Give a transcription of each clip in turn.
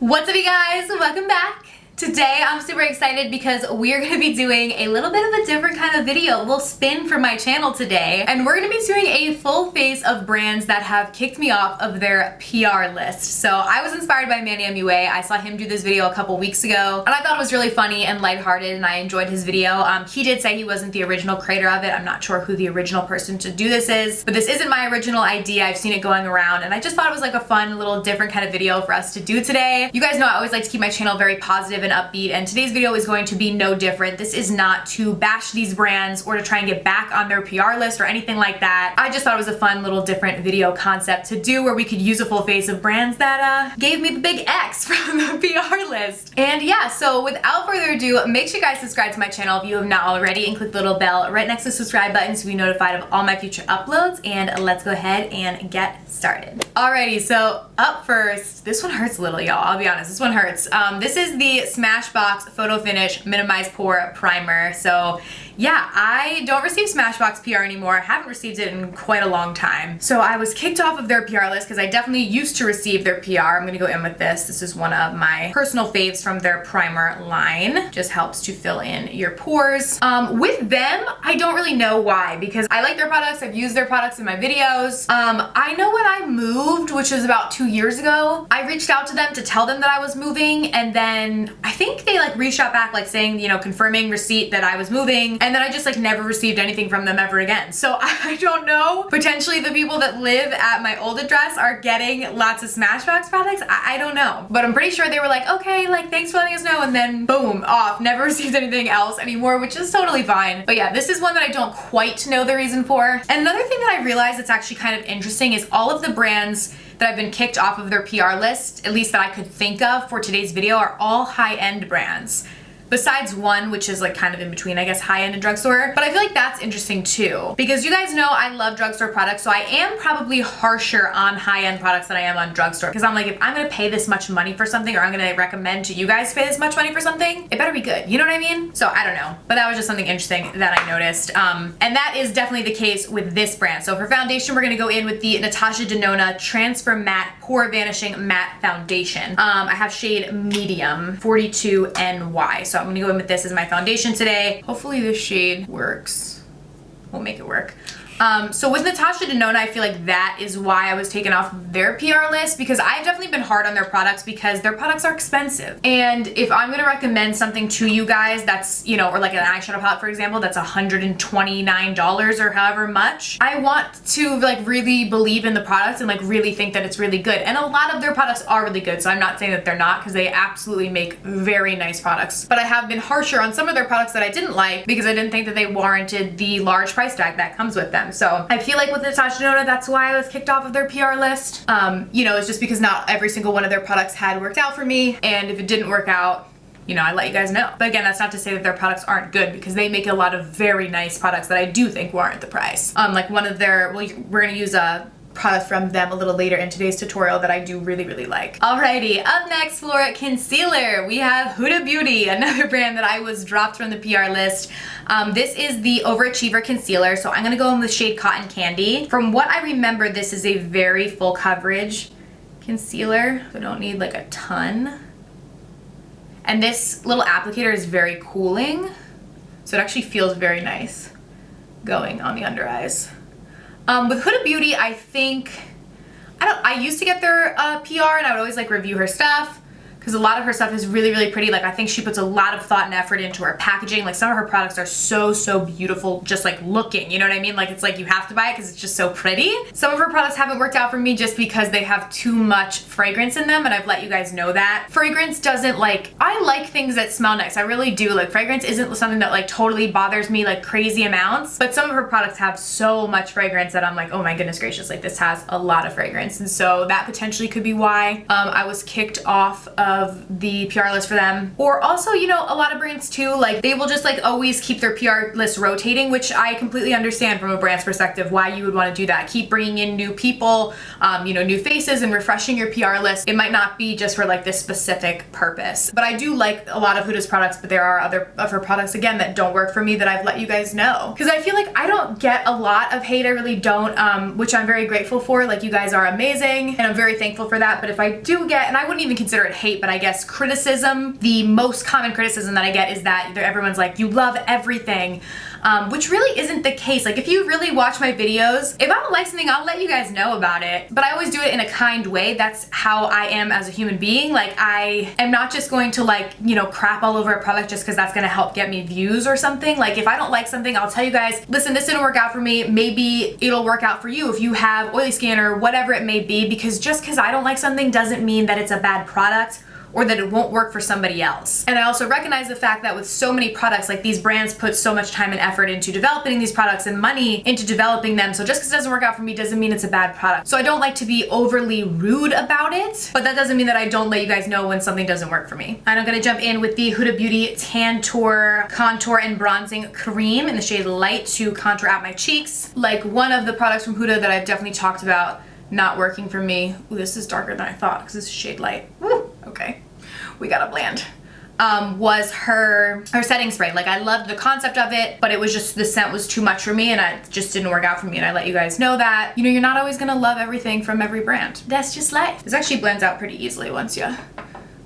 What's up, you guys? Welcome back. Today I'm super excited because we're going to be doing a little bit of a different kind of video, a little spin for my channel today, and we're going to be doing a full face of brands that have kicked me off of their PR list. So I was inspired by Manny MUA. I saw him do this video a couple weeks ago and I thought it was really funny and lighthearted and I enjoyed his video. He did say he wasn't the original creator of it. I'm not sure who the original person to do this is, but this isn't my original idea. I've seen it going around and I just thought it was like a fun little different kind of video for us to do today. You guys know I always like to keep my channel very positive and upbeat, and today's video is going to be no different. This is not to bash these brands or to try and get back on their PR list or anything like that. I just thought it was a fun little different video concept to do where we could use a full face of brands that gave me the big X from the PR list. And yeah, so without further ado, make sure you guys subscribe to my channel if you have not already and click the little bell right next to the subscribe button to be notified of all my future uploads, and let's go ahead and get started. Alrighty, so up first, this one hurts a little, y'all. I'll be honest, this one hurts. This is the Smashbox Photo Finish Minimize Pore Primer. So yeah, I don't receive Smashbox PR anymore. I haven't received it in quite a long time. So I was kicked off of their PR list because I definitely used to receive their PR. I'm gonna go in with this. This is one of my personal faves from their primer line. Just helps to fill in your pores. With them, I don't really know why, because I like their products. I've used their products in my videos. I know when I moved, which was about 2 years ago, I reached out to them to tell them that I was moving, and then I think they like reached out back like saying, you know, confirming receipt that I was moving, and then I just like never received anything from them ever again. So I don't know. Potentially the people that live at my old address are getting lots of Smashbox products. I don't know. But I'm pretty sure they were like, okay, like thanks for letting us know, and then boom, off. Never received anything else anymore, which is totally fine. But yeah, this is one that I don't quite know the reason for. And another thing that I realized that's actually kind of interesting is all of the brands that have been kicked off of their PR list, at least that I could think of for today's video, are all high-end brands. Besides one, which is like kind of in between, I guess, high-end and drugstore. But I feel like that's interesting too, because you guys know I love drugstore products, so I am probably harsher on high-end products than I am on drugstore, because I'm like, if I'm gonna pay this much money for something, or I'm gonna recommend to you guys pay this much money for something, it better be good, you know what I mean? So I don't know, but that was just something interesting that I noticed. And that is definitely the case with this brand. So for foundation, we're gonna go in with the Natasha Denona Transfer Matte Pore Vanishing Matte Foundation. I have shade medium 42 NY. So I'm gonna go in with this as my foundation today. Hopefully this shade works. We'll make it work. So with Natasha Denona, I feel like that is why I was taken off their PR list, because I've definitely been hard on their products because their products are expensive. And if I'm gonna recommend something to you guys that's, you know, or like an eyeshadow palette, for example, that's $129 or however much, I want to like really believe in the products and like really think that it's really good. And a lot of their products are really good, so I'm not saying that they're not, because they absolutely make very nice products. But I have been harsher on some of their products that I didn't like because I didn't think that they warranted the large price tag that comes with them. So I feel like with Natasha Denona, that's why I was kicked off of their PR list. You know, it's just because not every single one of their products had worked out for me, and if it didn't work out, you know, I let you guys know. But again, that's not to say that their products aren't good, because they make a lot of very nice products that I do think warrant the price. Like one of their, well, we're gonna use a product from them a little later in today's tutorial that I do really, really like. Alrighty, up next for concealer, we have Huda Beauty, another brand that I was dropped from the PR list. This is the Overachiever Concealer, so I'm gonna go in with shade Cotton Candy. From what I remember, this is a very full coverage concealer, so I don't need like a ton. And this little applicator is very cooling, so it actually feels very nice going on the under eyes. With Huda Beauty, I think, I used to get their PR and I would always like review her stuff, because a lot of her stuff is really, really pretty. Like I think she puts a lot of thought and effort into her packaging. Like some of her products are so, so beautiful just like looking, you know what I mean? Like it's like you have to buy it because it's just so pretty. Some of her products haven't worked out for me just because they have too much fragrance in them, and I've let you guys know that. Fragrance doesn't like, I like things that smell nice. I really do. Like fragrance isn't something that like totally bothers me like crazy amounts, but some of her products have so much fragrance that I'm like, oh my goodness gracious, like this has a lot of fragrance. And so that potentially could be why I was kicked off of the PR list for them. Or also, you know, a lot of brands too, like they will just like always keep their PR list rotating, which I completely understand from a brand's perspective why you would want to do that. Keep bringing in new people, you know, new faces, and refreshing your PR list. It might not be just for like this specific purpose. But I do like a lot of Huda's products, but there are other of her products again that don't work for me that I've let you guys know. Because I feel like I don't get a lot of hate, I really don't, which I'm very grateful for. Like you guys are amazing and I'm very thankful for that. But if I do get, and I wouldn't even consider it hate, but but I guess criticism, the most common criticism that I get is that everyone's like, you love everything. Which really isn't the case. Like, if you really watch my videos, if I don't like something, I'll let you guys know about it. But I always do it in a kind way. That's how I am as a human being. Like, I am not just going to, like, you know, crap all over a product just because that's gonna help get me views or something. Like, if I don't like something, I'll tell you guys, listen, this didn't work out for me. Maybe it'll work out for you if you have oily skin or whatever it may be, because just because I don't like something doesn't mean that it's a bad product or that it won't work for somebody else. And I also recognize the fact that with so many products, like, these brands put so much time and effort into developing these products and money into developing them. So just because it doesn't work out for me doesn't mean it's a bad product. So I don't like to be overly rude about it, but that doesn't mean that I don't let you guys know when something doesn't work for me. And I'm gonna jump in with the Huda Beauty Tantour Contour and Bronzing Cream in the shade Light to contour out my cheeks. Like, one of the products from Huda that I've definitely talked about not working for me. Ooh, this is darker than I thought because this is shade Light. Woo, okay. We gotta blend. Was her setting spray. Like, I loved the concept of it, but it was just, the scent was too much for me and it just didn't work out for me, and I let you guys know that. You know, you're not always gonna love everything from every brand. That's just life. This actually blends out pretty easily once you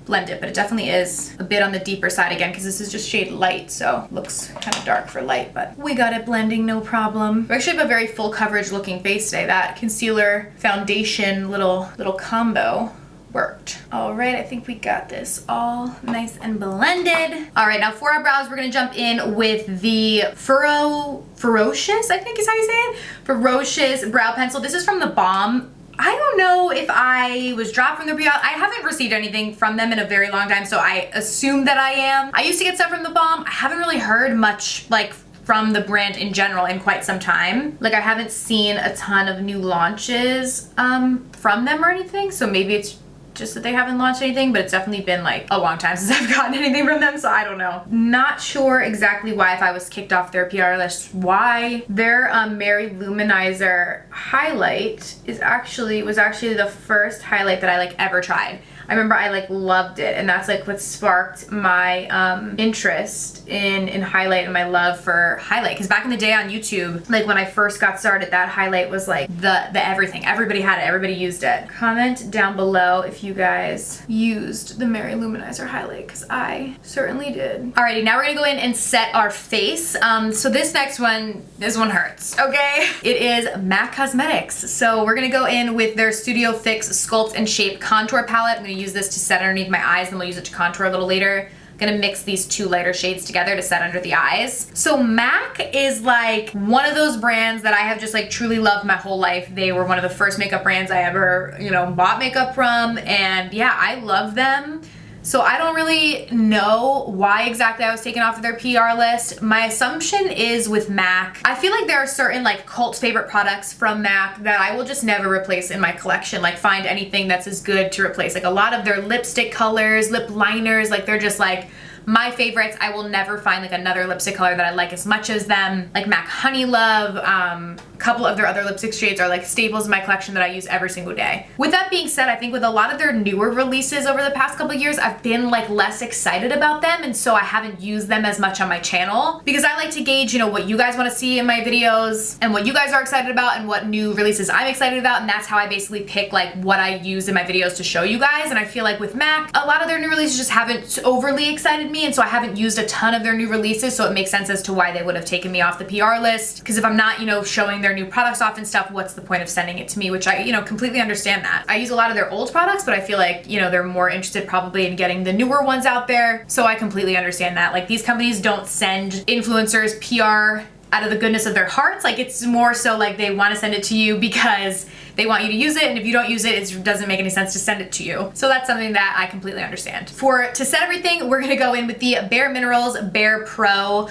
blend it, but it definitely is a bit on the deeper side again because this is just shade Light, so looks kind of dark for light, but we got it blending no problem. We actually have a very full coverage looking face today. That concealer foundation little combo worked. All right, I think we got this all nice and blended. All right, now for our brows, we're gonna jump in with the Ferocious, I think is how you say it, Ferocious brow pencil. This is from the Balm. I don't know if I was dropped from the brow. I haven't received anything from them in a very long time, so I assume that I am. I used to get stuff from the Balm. I haven't really heard much, like, from the brand in general in quite some time. Like, I haven't seen a ton of new launches from them or anything, so maybe it's just that they haven't launched anything, but it's definitely been like a long time since I've gotten anything from them, so I don't know. Not sure exactly why, if I was kicked off their PR list, why. Their Mary Luminizer highlight was actually the first highlight that I like ever tried. I remember I like loved it, and that's like what sparked my interest in highlight and my love for highlight. Because back in the day on YouTube, like when I first got started, that highlight was like the everything. Everybody had it, everybody used it. Comment down below if you guys used the Mary Luminizer highlight, because I certainly did. Alrighty, now we're gonna go in and set our face. So this next one, this one hurts, okay? It is MAC Cosmetics. So we're gonna go in with their Studio Fix Sculpt and Shape Contour Palette. I'm gonna use this to set underneath my eyes, and we'll use it to contour a little later. I'm gonna mix these two lighter shades together to set under the eyes. So MAC is like one of those brands that I have just like truly loved my whole life. They were one of the first makeup brands I ever, you know, bought makeup from, and yeah, I love them. So I don't really know why exactly I was taken off of their PR list. My assumption is with MAC, I feel like there are certain like cult favorite products from MAC that I will just never replace in my collection, like find anything that's as good to replace. Like a lot of their lipstick colors, lip liners, like they're just like my favorites. I will never find like another lipstick color that I like as much as them. Like MAC Honey Love, a couple of their other lipstick shades are like staples in my collection that I use every single day. With that being said, I think with a lot of their newer releases over the past couple years, I've been like less excited about them, and so I haven't used them as much on my channel because I like to gauge, you know, what you guys want to see in my videos and what you guys are excited about and what new releases I'm excited about, and that's how I basically pick like what I use in my videos to show you guys. And I feel like with MAC, a lot of their new releases just haven't overly excited me, and so I haven't used a ton of their new releases, so it makes sense as to why they would have taken me off the PR list, because if I'm not, you know, showing their new products off and stuff, what's the point of sending it to me? Which I, you know, completely understand that. I use a lot of their old products, but I feel like, you know, they're more interested probably in getting the newer ones out there, so I completely understand that. Like, these companies don't send influencers PR out of the goodness of their hearts. Like, it's more so like they want to send it to you because they want you to use it, and if you don't use it, it doesn't make any sense to send it to you. So that's something that I completely understand. To set everything, we're gonna go in with the Bare Minerals Bare Pro.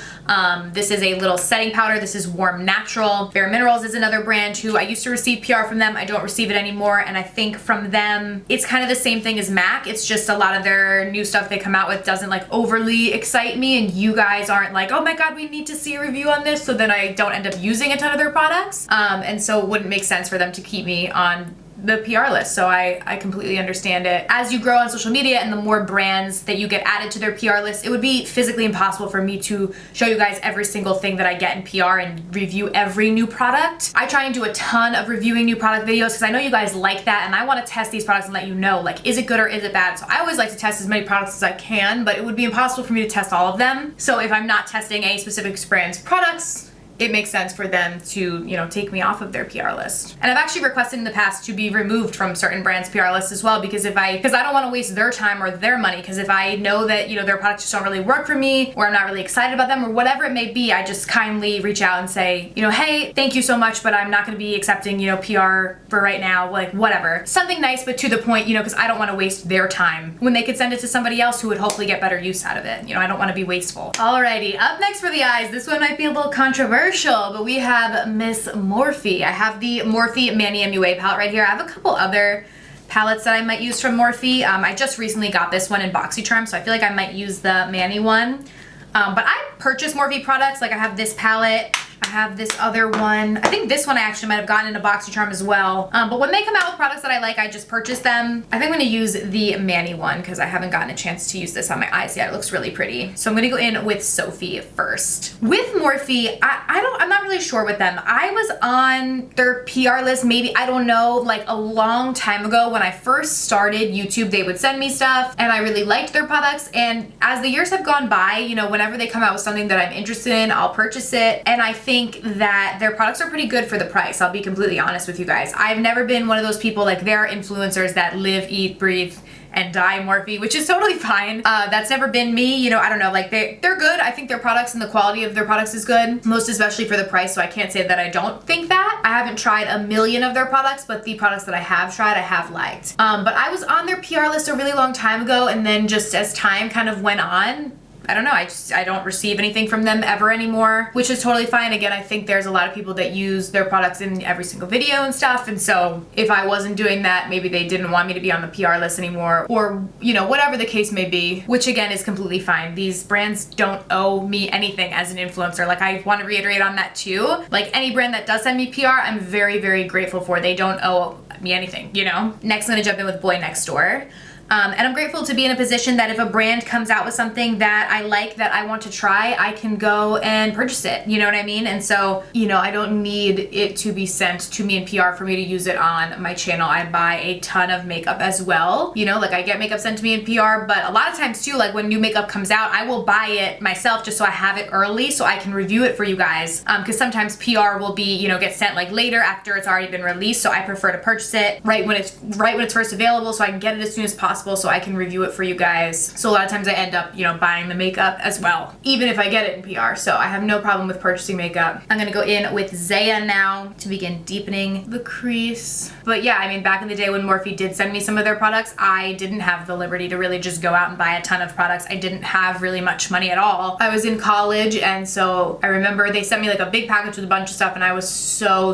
This is a little setting powder. This is Warm Natural. Bare Minerals is another brand who I used to receive PR from them. I don't receive it anymore, and I think from them, it's kind of the same thing as MAC. It's just a lot of their new stuff they come out with doesn't like overly excite me, and you guys aren't like, oh my god, we need to see a review on this, so then I don't end up using a ton of their products. And so it wouldn't make sense for them to keep me on the PR list, so I completely understand it. As you grow on social media and the more brands that you get added to their PR list, it would be physically impossible for me to show you guys every single thing that I get in PR and review every new product. I try and do a ton of reviewing new product videos because I know you guys like that, and I want to test these products and let you know, like, is it good or is it bad? So I always like to test as many products as I can, but it would be impossible for me to test all of them. So if I'm not testing a specific brand's products, it makes sense for them to, you know, take me off of their PR list. And I've actually requested in the past to be removed from certain brands' PR lists as well, because I don't want to waste their time or their money, because if I know that, you know, their products just don't really work for me, or I'm not really excited about them, or whatever it may be, I just kindly reach out and say, you know, hey, thank you so much, but I'm not going to be accepting, you know, PR for right now, like whatever. Something nice but to the point, you know, because I don't want to waste their time when they could send it to somebody else who would hopefully get better use out of it. You know, I don't want to be wasteful. Alrighty, up next for the eyes. This one might be a little controversial, but we have Miss Morphe. I have the Morphe Manny MUA palette right here. I have a couple other palettes that I might use from Morphe. I just recently got this one in BoxyCharm, so I feel like I might use the Manny one. But I purchase Morphe products. Like I have this palette, I have this other one. I think this one I actually might have gotten in a BoxyCharm as well. But when they come out with products that I like, I just purchase them. I think I'm gonna use the Manny one because I haven't gotten a chance to use this on my eyes yet. It looks really pretty. So I'm gonna go in with Sophie first. With Morphe, I'm not really sure with them. I was on their PR list maybe, I don't know, like a long time ago when I first started YouTube. They would send me stuff and I really liked their products. And as the years have gone by, you know, whenever they come out with something that I'm interested in, I'll purchase it. And I think that their products are pretty good for the price. I'll be completely honest with you guys. I've never been one of those people, like there are influencers that live, eat, breathe, and die Morphe, which is totally fine. That's never been me. You know, I don't know, like they're good. I think their products and the quality of their products is good, most especially for the price, so I can't say that I don't think that. I haven't tried a million of their products, but the products that I have tried, I have liked. But I was on their PR list a really long time ago, and then just as time kind of went on, I don't know, I don't receive anything from them ever anymore, which is totally fine. Again, I think there's a lot of people that use their products in every single video and stuff, and so if I wasn't doing that, maybe they didn't want me to be on the PR list anymore, or, you know, whatever the case may be, which again is completely fine. These brands don't owe me anything as an influencer. Like, I want to reiterate on that too. Like, any brand that does send me PR, I'm very, very grateful for. They don't owe me anything, you know? Next, I'm gonna jump in with Boy Next Door. And I'm grateful to be in a position that if a brand comes out with something that I like, that I want to try, I can go and purchase it. You know what I mean? And so, you know, I don't need it to be sent to me in PR for me to use it on my channel. I buy a ton of makeup as well. You know, like I get makeup sent to me in PR, but a lot of times too, like when new makeup comes out, I will buy it myself just so I have it early so I can review it for you guys. Because sometimes PR will be, you know, get sent like later after it's already been released. So I prefer to purchase it right when it's first available so I can get it as soon as possible, so I can review it for you guys. So a lot of times I end up, you know, buying the makeup as well, even if I get it in PR. So I have no problem with purchasing makeup. I'm gonna go in with Zaya now to begin deepening the crease. But yeah, I mean, back in the day when Morphe did send me some of their products, I didn't have the liberty to really just go out and buy a ton of products. I didn't have really much money at all. I was in college, and so I remember they sent me like a big package with a bunch of stuff, and I was so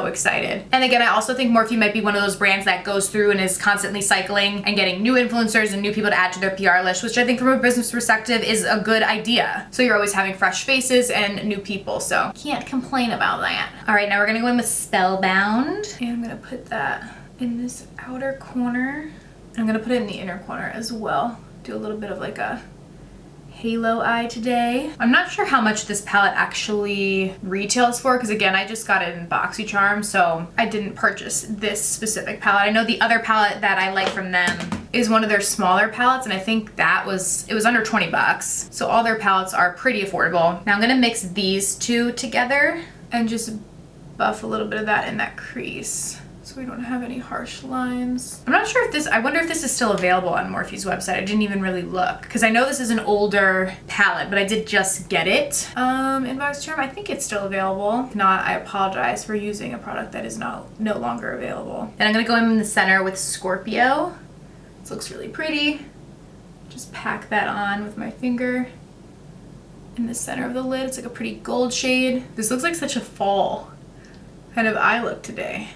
excited. And again, I also think Morphe might be one of those brands that goes through and is constantly cycling and getting new influencers and new people to add to their PR list, which I think from a business perspective is a good idea. So you're always having fresh faces and new people, so can't complain about that. All right, now we're gonna go in with Spellbound, and I'm gonna put that in this outer corner. I'm gonna put it in the inner corner as well. Do a little bit of like a halo eye today. I'm not sure how much this palette actually retails for, because again, I just got it in BoxyCharm, so I didn't purchase this specific palette. I know the other palette that I like from them is one of their smaller palettes, and I think it was under 20 bucks. So all their palettes are pretty affordable. Now I'm gonna mix these two together and just buff a little bit of that in that crease, so we don't have any harsh lines. I'm not sure if I wonder if this is still available on Morphe's website. I didn't even really look, because I know this is an older palette, but I did just get it in BoxyCharm. I think it's still available. If not, I apologize for using a product that is no longer available. Then I'm gonna go in the center with Scorpio. This looks really pretty. Just pack that on with my finger in the center of the lid. It's like a pretty gold shade. This looks like such a fall kind of eye look today.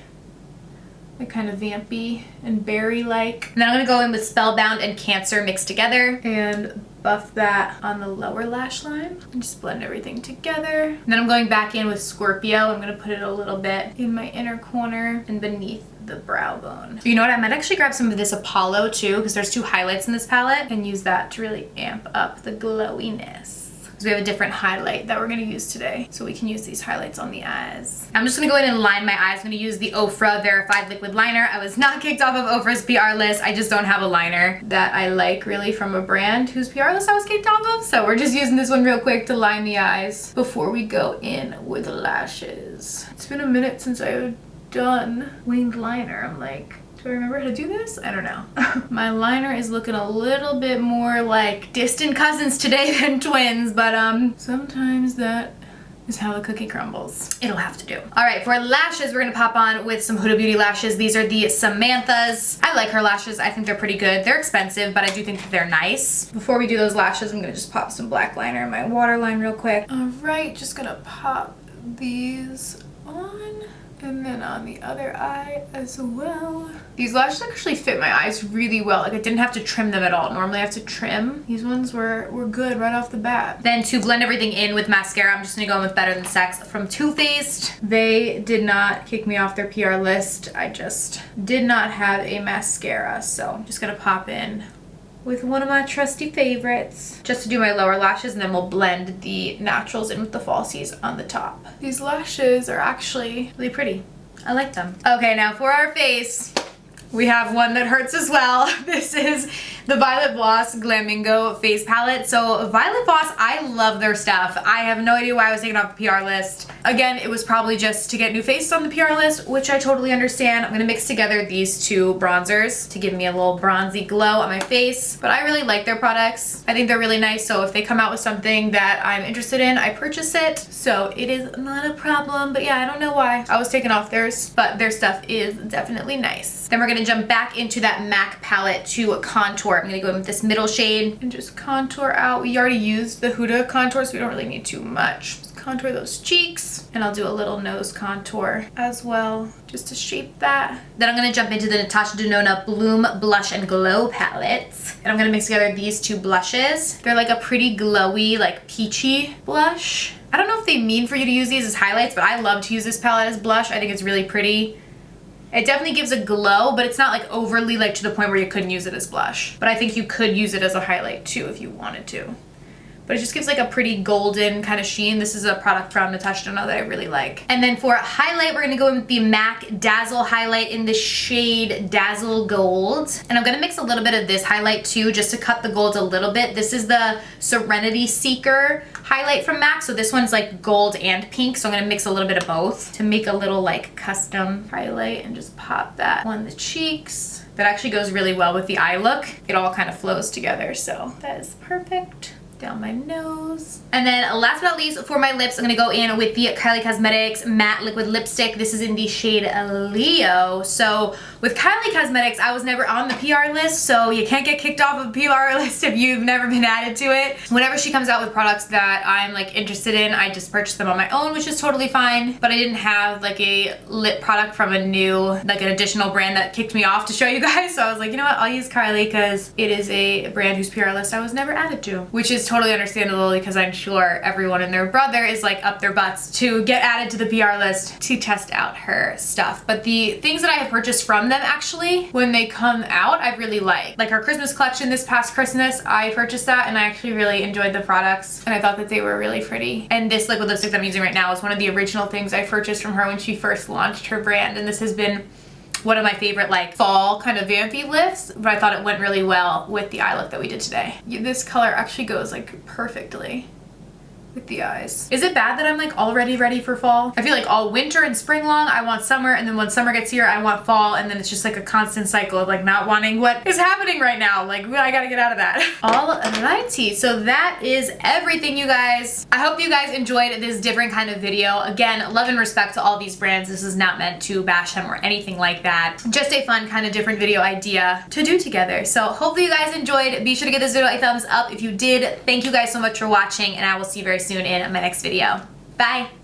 Like kind of vampy and berry-like. And then I'm gonna go in with Spellbound and Cancer mixed together and buff that on the lower lash line and just blend everything together. And then I'm going back in with Scorpio. I'm gonna put it a little bit in my inner corner and beneath the brow bone. You know what, I might actually grab some of this Apollo too, because there's 2 highlights in this palette, and use that to really amp up the glowiness. We have a different highlight that we're gonna use today, so we can use these highlights on the eyes. I'm just gonna go in and line my eyes. I'm gonna use the Ofra Verified Liquid Liner. I was not kicked off of Ofra's PR list. I just don't have a liner that I like really from a brand whose PR list I was kicked off of, so we're just using this one real quick to line the eyes before we go in with the lashes. It's been a minute since I've done winged liner. I'm like, do I remember how to do this? I don't know. My liner is looking a little bit more like distant cousins today than twins, but sometimes that is how the cookie crumbles. It'll have to do. All right, for lashes, we're gonna pop on with some Huda Beauty lashes. These are the Samantha's. I like her lashes. I think they're pretty good. They're expensive, but I do think that they're nice. Before we do those lashes, I'm gonna just pop some black liner in my waterline real quick. All right, just gonna pop these on. And then on the other eye as well. These lashes actually fit my eyes really well. Like I didn't have to trim them at all. Normally I have to trim. These ones were good right off the bat. Then to blend everything in with mascara, I'm just gonna go in with Better Than Sex from Too Faced. They did not kick me off their PR list. I just did not have a mascara. So I'm just gonna pop in with one of my trusty favorites just to do my lower lashes, and then we'll blend the naturals in with the falsies on the top. These lashes are actually really pretty. I like them. Okay, now for our face, we have one that hurts as well. This is the Violet Voss Glamingo face palette. So Violet Voss, I love their stuff. I have no idea why I was taken off the PR list. Again, it was probably just to get new faces on the PR list, which I totally understand. I'm gonna mix together these 2 bronzers to give me a little bronzy glow on my face. But I really like their products. I think they're really nice. So if they come out with something that I'm interested in, I purchase it. So it is not a problem. But yeah, I don't know why I was taken off theirs, but their stuff is definitely nice. Then we're gonna jump back into that MAC palette to contour. I'm gonna go in with this middle shade and just contour out. We already used the Huda contour, so we don't really need too much. Just contour those cheeks, and I'll do a little nose contour as well, just to shape that. Then I'm gonna jump into the Natasha Denona Bloom Blush and Glow palettes, and I'm gonna mix together these 2 blushes. They're like a pretty glowy, like peachy blush. I don't know if they mean for you to use these as highlights, but I love to use this palette as blush. I think it's really pretty. It definitely gives a glow, but it's not like overly like to the point where you couldn't use it as blush. But I think you could use it as a highlight too if you wanted to. But it just gives like a pretty golden kind of sheen. This is a product from Natasha Denona that I really like. And then for highlight, we're gonna go in with the MAC Dazzle highlight in the shade Dazzle Gold. And I'm gonna mix a little bit of this highlight too, just to cut the golds a little bit. This is the Serenity Seeker highlight from MAC. So this one's like gold and pink. So I'm gonna mix a little bit of both to make a little like custom highlight and just pop that on the cheeks. That actually goes really well with the eye look. It all kind of flows together. So that is perfect. Down my nose. And then last but not least, for my lips, I'm gonna go in with the Kylie Cosmetics Matte Liquid Lipstick. This is in the shade Leo. So with Kylie Cosmetics, I was never on the PR list, so you can't get kicked off of a PR list if you've never been added to it. Whenever she comes out with products that I'm like interested in, I just purchase them on my own, which is totally fine. But I didn't have like a lip product from a new, like an additional brand that kicked me off to show you guys. So I was like, you know what, I'll use Kylie because it is a brand whose PR list I was never added to, which is totally understandable because I'm sure everyone and their brother is like up their butts to get added to the PR list to test out her stuff. But the things that I have purchased from them actually, when they come out, I really like. Like our Christmas collection this past Christmas, I purchased that and I actually really enjoyed the products and I thought that they were really pretty. And this liquid lipstick that I'm using right now is one of the original things I purchased from her when she first launched her brand, and this has been one of my favorite like fall kind of vampy lifts, but I thought it went really well with the eye look that we did today. This color actually goes like perfectly with the eyes. Is it bad that I'm like already ready for fall? I feel like all winter and spring long I want summer, and then when summer gets here I want fall, and then it's just like a constant cycle of like not wanting what is happening right now. Like I gotta get out of that. Alrighty, so that is everything, you guys. I hope you guys enjoyed this different kind of video. Again, love and respect to all these brands. This is not meant to bash them or anything like that. Just a fun kind of different video idea to do together. So hopefully you guys enjoyed. Be sure to give this video a thumbs up if you did. Thank you guys so much for watching, and I will see you very soon in my next video. Bye!